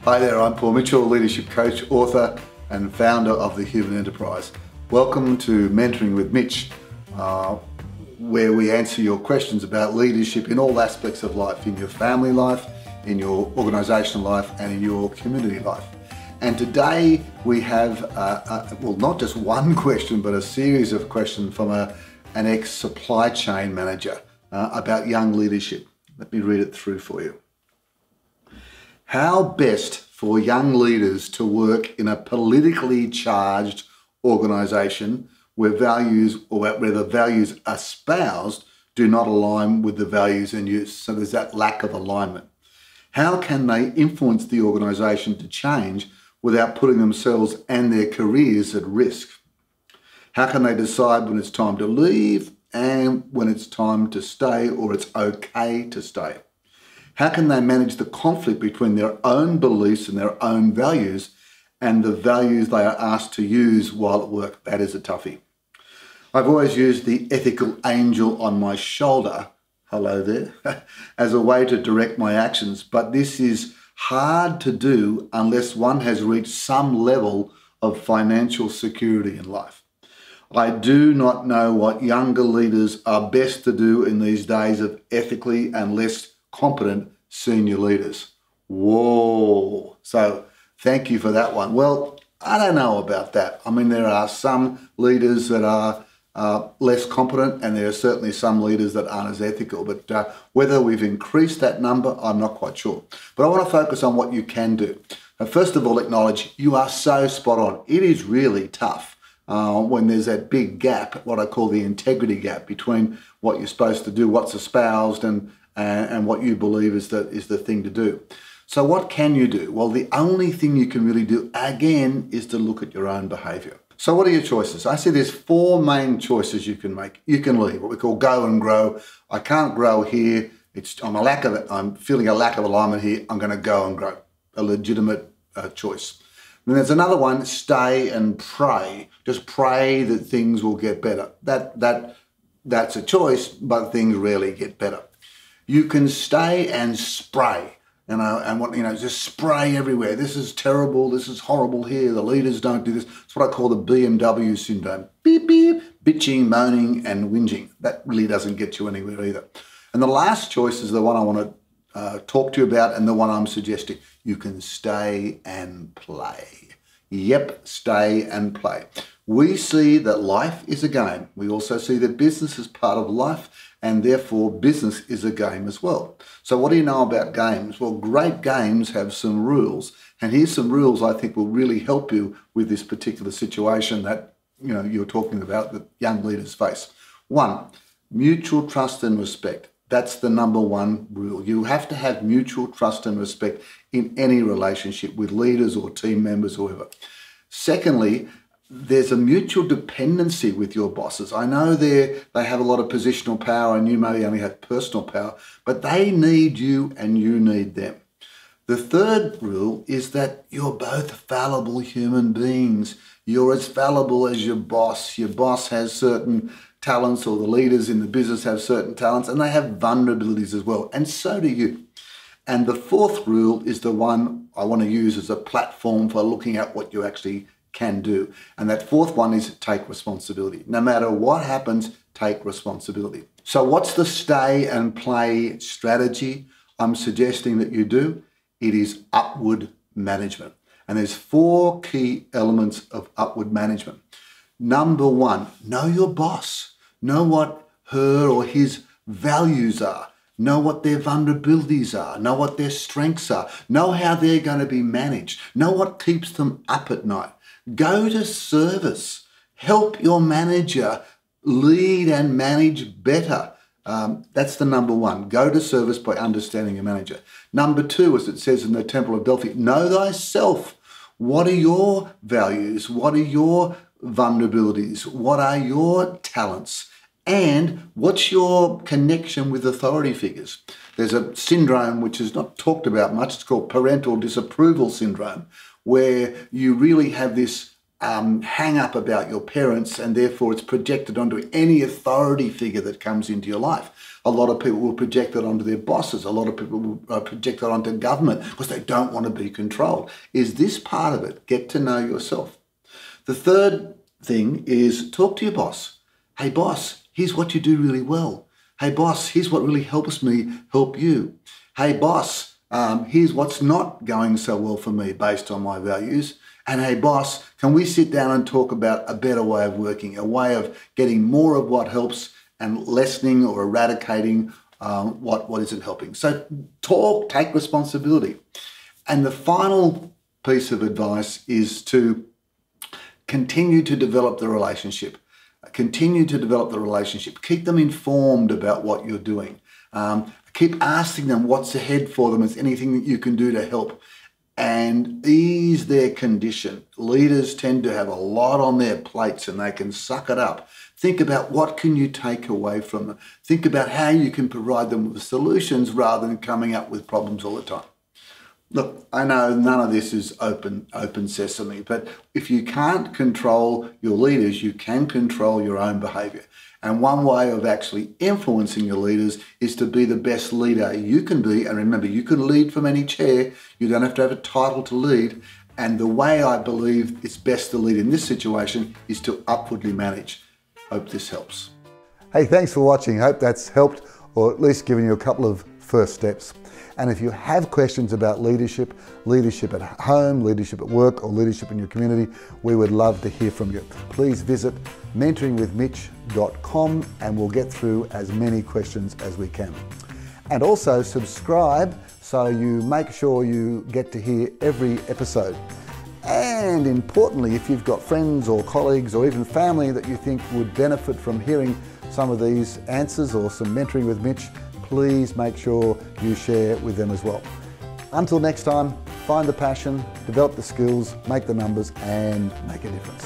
Hi there, I'm Paul Mitchell, leadership coach, author and founder of The Human Enterprise. Welcome to Mentoring with Mitch, where we answer your questions about leadership in all aspects of life, in your family life, in your organisational life and in your community life. And today we have, well, not just one question, but a series of questions from an ex-supply chain manager about young leadership. Let me read it through for you. How best for young leaders to work in a politically charged organisation where the values espoused do not align with the values in use. So there's that lack of alignment. How can they influence the organisation to change without putting themselves and their careers at risk? How can they decide when it's time to leave and when it's time to stay, or it's okay to stay? How can they manage the conflict between their own beliefs and their own values and the values they are asked to use while at work? That is a toughie. I've always used the ethical angel on my shoulder, hello there, as a way to direct my actions, but this is hard to do unless one has reached some level of financial security in life. I do not know what younger leaders are best to do in these days of ethically and less competent senior leaders. Whoa. So thank you for that one. Well, I don't know about that. I mean, there are some leaders that are less competent, and there are certainly some leaders that aren't as ethical. But whether we've increased that number, I'm not quite sure. But I want to focus on what you can do. First of all, acknowledge you are so spot on. It is really tough when there's that big gap, what I call the integrity gap, between what you're supposed to do, what's espoused, and what you believe is the thing to do. So what can you do? Well, the only thing you can really do, again, is to look at your own behaviour. So what are your choices? I see there's four main choices you can make. You can leave, what we call go and grow. I can't grow here. I'm feeling a lack of alignment here. I'm going to go and grow. A legitimate choice. Then there's another one, stay and pray. Just pray that things will get better. That's a choice, but things rarely get better. You can stay and spray, just spray everywhere. This is terrible. This is horrible here. The leaders don't do this. It's what I call the BMW syndrome. Beep, beep, bitching, moaning, and whinging. That really doesn't get you anywhere either. And the last choice is the one I want to talk to you about, and the one I'm suggesting. You can stay and play. Yep, stay and play. We see that life is a game. We also see that business is part of life, and therefore business is a game as well. So what do you know about games? Well, great games have some rules, and here's some rules I think will really help you with this particular situation that you're talking about that young leaders face. One, mutual trust and respect. That's the number one rule. You have to have mutual trust and respect in any relationship with leaders or team members or whoever. Secondly, there's a mutual dependency with your bosses. I know they have a lot of positional power and you maybe only have personal power, but they need you and you need them. The third rule is that you're both fallible human beings. You're as fallible as your boss. Your boss has certain talents, or the leaders in the business have certain talents, and they have vulnerabilities as well, and so do you. And the fourth rule is the one I want to use as a platform for looking at what you actually can do. And that fourth one is take responsibility. No matter what happens, take responsibility. So what's the stay and play strategy I'm suggesting that you do? It is upward management. And there's four key elements of upward management. Number one, know your boss. Know what her or his values are. Know what their vulnerabilities are. Know what their strengths are. Know how they're going to be managed. Know what keeps them up at night. Go to service. Help your manager lead and manage better. That's the number one. Go to service by understanding your manager. Number two, as it says in the Temple of Delphi, know thyself. What are your values? What are your vulnerabilities? What are your talents? And what's your connection with authority figures? There's a syndrome which is not talked about much. It's called parental disapproval syndrome, where you really have this hang up about your parents, and therefore it's projected onto any authority figure that comes into your life. A lot of people will project it onto their bosses. A lot of people will project it onto government because they don't want to be controlled. Is this part of it? Get to know yourself. The third thing is talk to your boss. Hey boss, here's what you do really well. Hey boss, here's what really helps me help you. Hey boss, here's what's not going so well for me based on my values. And hey boss, can we sit down and talk about a better way of working, a way of getting more of what helps and lessening or eradicating what isn't helping. So talk, take responsibility. And the final piece of advice is to continue to develop the relationship. Continue to develop the relationship. Keep them informed about what you're doing. Keep asking them what's ahead for them. Is anything that you can do to help? And ease their condition. Leaders tend to have a lot on their plates and they can suck it up. Think about what can you take away from them. Think about how you can provide them with solutions rather than coming up with problems all the time. Look, I know none of this is open sesame, but if you can't control your leaders, you can control your own behaviour. And one way of actually influencing your leaders is to be the best leader you can be. And remember, you can lead from any chair. You don't have to have a title to lead. And the way I believe it's best to lead in this situation is to upwardly manage. Hope this helps. Hey, thanks for watching. Hope that's helped, or at least given you a couple of first steps. And if you have questions about leadership, leadership at home, leadership at work, or leadership in your community, we would love to hear from you. Please visit mentoringwithmitch.com and we'll get through as many questions as we can. And also subscribe so you make sure you get to hear every episode. And importantly, if you've got friends or colleagues or even family that you think would benefit from hearing some of these answers or some Mentoring with Mitch, please make sure you share with them as well. Until next time, find the passion, develop the skills, make the numbers, and make a difference.